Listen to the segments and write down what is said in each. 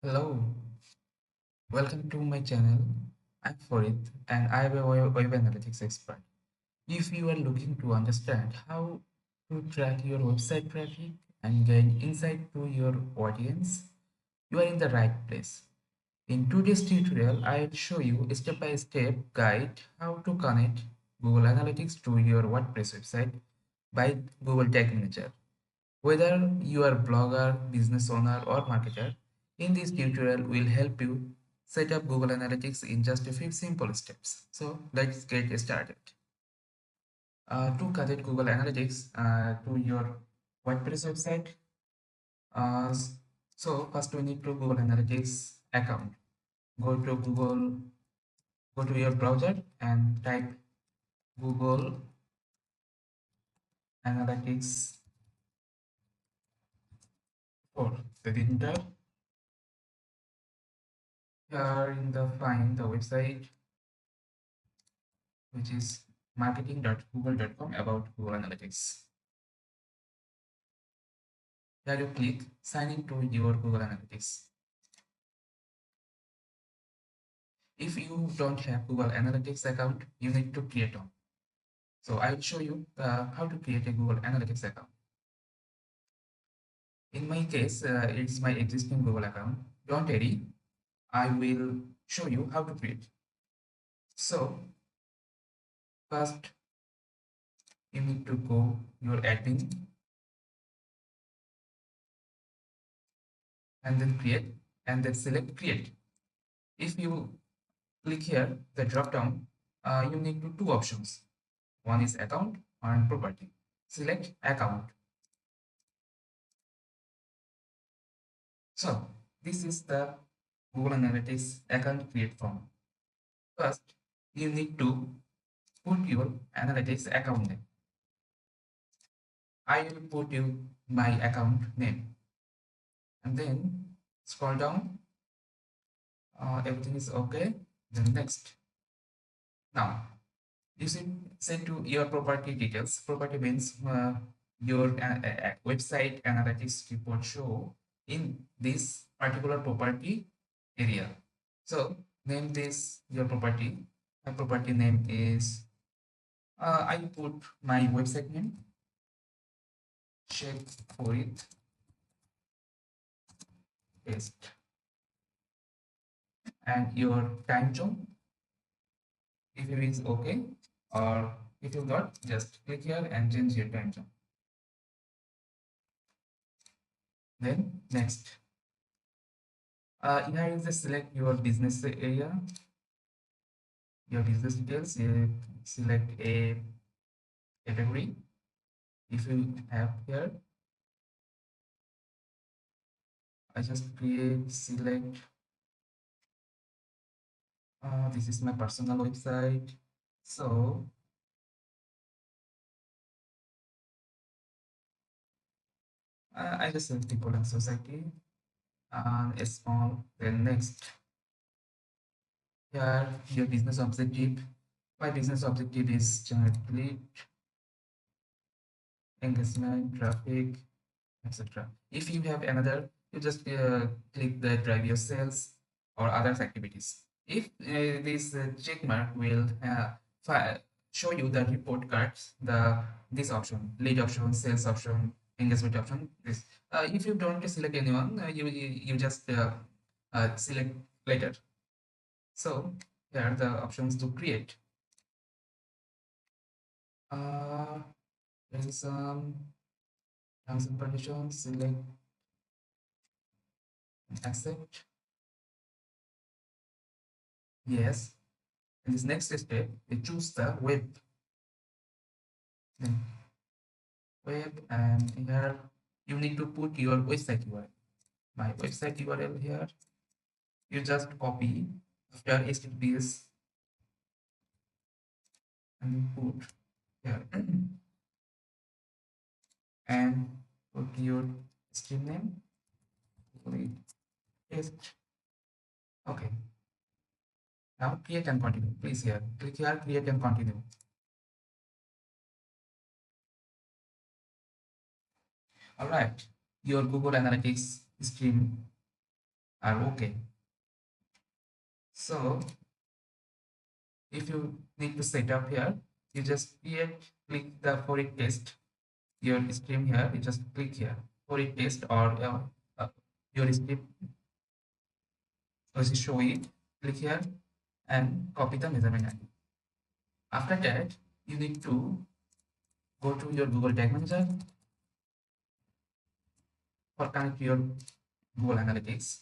Hello, welcome to my channel. I'm Farid and I am a web analytics expert. If you are looking to understand how to track your website traffic and gain insight to your audience, you are in the right place. In today's tutorial, I'll show you a step-by-step guide how to connect Google Analytics to your WordPress website by Google Tag Manager. Whether you are a blogger, business owner, or marketer, in this tutorial will help you set up Google Analytics in just a few simple steps. So let's get started. To connect Google Analytics to your WordPress website, uh, so first we need to Google Analytics account. Go to Google, go to your browser and type Google Analytics for the enter. Here in the find the website, which is marketing.google.com about Google Analytics. Here you click sign in to your Google Analytics. If you don't have Google Analytics account, you need to create one. So I'll show you how to create a Google Analytics account. In my case, it's my existing Google account. Don't worry, I will show you how to create. So first, you need to go your admin and then create and then select create. If you click here, the drop down, you need two options. One is account and property. Select account. So this is the Google Analytics account create form. First, you need to put your analytics account name. I will put you my account name and then scroll down. Everything is okay. Then next. Now you should send to your property details. Property means your website analytics report show in this particular property area. So name this your property. My property name is I put my website name, check for it, paste, and your time zone if it is okay, or if you got, just click here and change your time zone. Then next. Here you just select your business area, your business details. Select a category. If you have here, I just create, select. This is my personal website. So I just select people and society and a small. Then next, here your business objective. My business objective is generate lead, engagement, traffic, etc. If you have another, you just click the drive your sales or other activities. If this check mark will show you the report cards, this option, lead option, sales option, engagement option. This if you don't select anyone, you just select later. So here are the options to create. Uh, there is some terms and conditions. Select accept. Yes. In this next step, we choose the web. Then web, and here you need to put your website URL. My website URL here. You just copy after HTTPS and put here and put your stream name. Paste. Okay. Now create and continue. Please here. Click here, create and continue. All right. Your Google Analytics stream are okay. So if you need to set up here, you just click the for it test your stream here. You just click here for it test or your stream as show it. Click here and copy the measurement ID. After that, you need to go to your Google Tag Manager or connect your Google Analytics.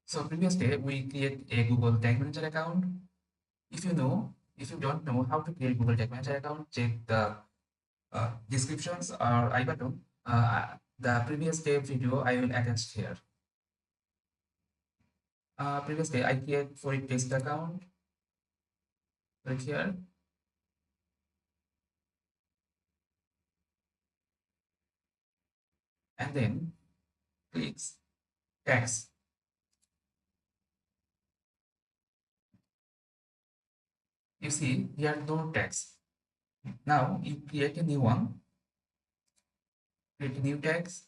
So previous day we create a Google Tag Manager account. If you don't know how to create Google Tag Manager account, check the descriptions or I button. The previous day video I will attach here. Previous day I create for a test account. Click here and then clicks tags. You see here no tags. Now you create a new one. Create new tags.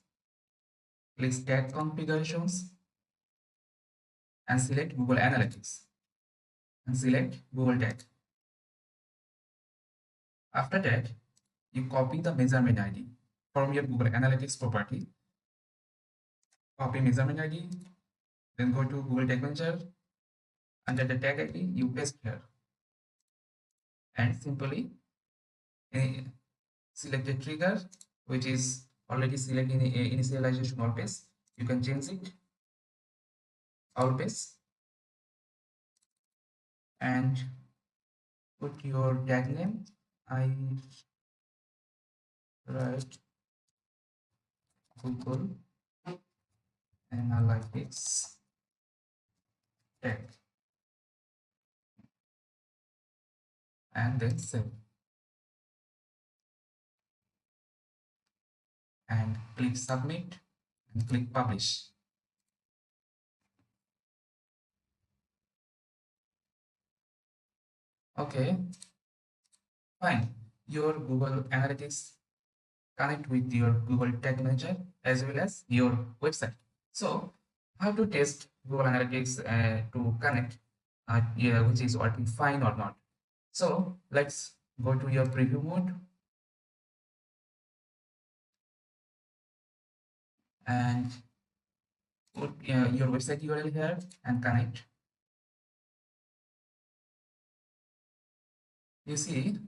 Click tag configurations and select Google Analytics and select Google Tag. After that, you copy the measurement ID from your Google Analytics property. Copy measurement ID, then go to Google Tag Manager. Under the tag ID, you paste here and simply uh, select the trigger, which is already selected in initialization all page. You can change it all page and put your tag name. I write Google Analytics tag and then save and click submit and click publish. Okay, fine. Your Google Analytics connect with your Google Tag Manager as well as your website. So, how to test Google Analytics to connect, yeah, which is working fine or not. So, let's go to your preview mode and put your website URL here and connect. You see,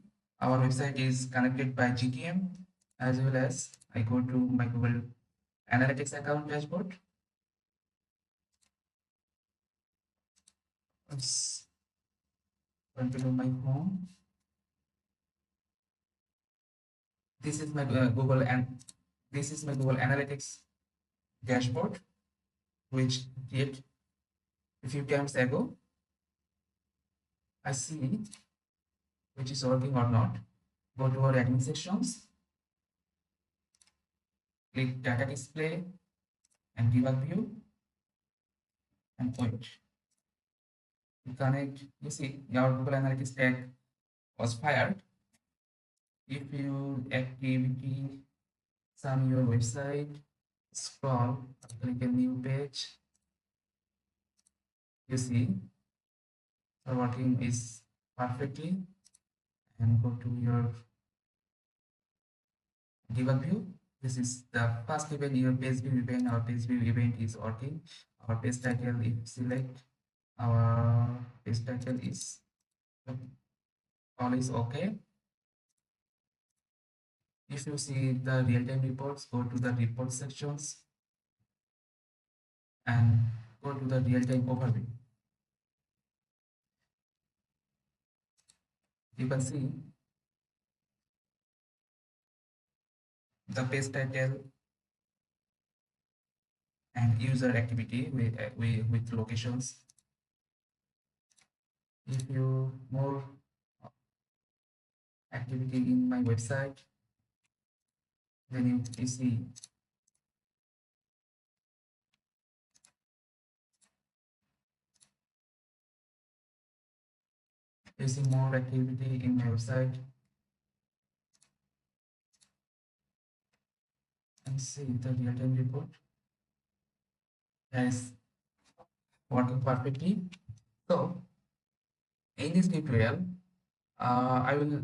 our website is connected by GTM as well as I go to my Google Analytics account dashboard. Let's going to my home. This is my this is my Google Analytics dashboard, which created a few times ago. I see which is working or not. Go to our admin sections, click data display and debug view and wait. You connect, you see your Google Analytics tag was fired. If you activity some your website, scroll, click a new page, you see the working is perfectly and go to your debug view. This is the first event, your page view event. Our page view event is working. Our page title, if select, our page title is all is okay. If you see the real-time reports, go to the report sections and go to the real-time overview. You can see the page title and user activity with locations. If you more activity in my website, then you see more activity in my website and see the real-time report. is working perfectly. So in this tutorial, I will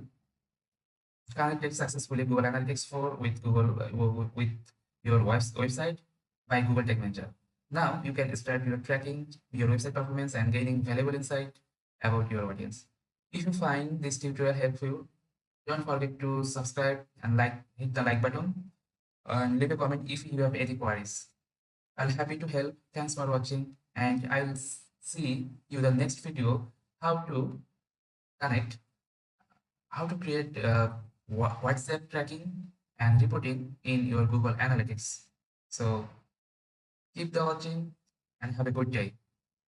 connect successfully Google Analytics 4 with with your website by Google Tag Manager. Now you can start your tracking your website performance and gaining valuable insight about your audience. If you find this tutorial helpful, don't forget to subscribe and hit the like button and leave a comment if you have any queries. I'll happy to help. Thanks for watching, and I'll see you the next video how to connect, how to create WhatsApp tracking and reporting in your Google Analytics. So keep the watching and have a good day.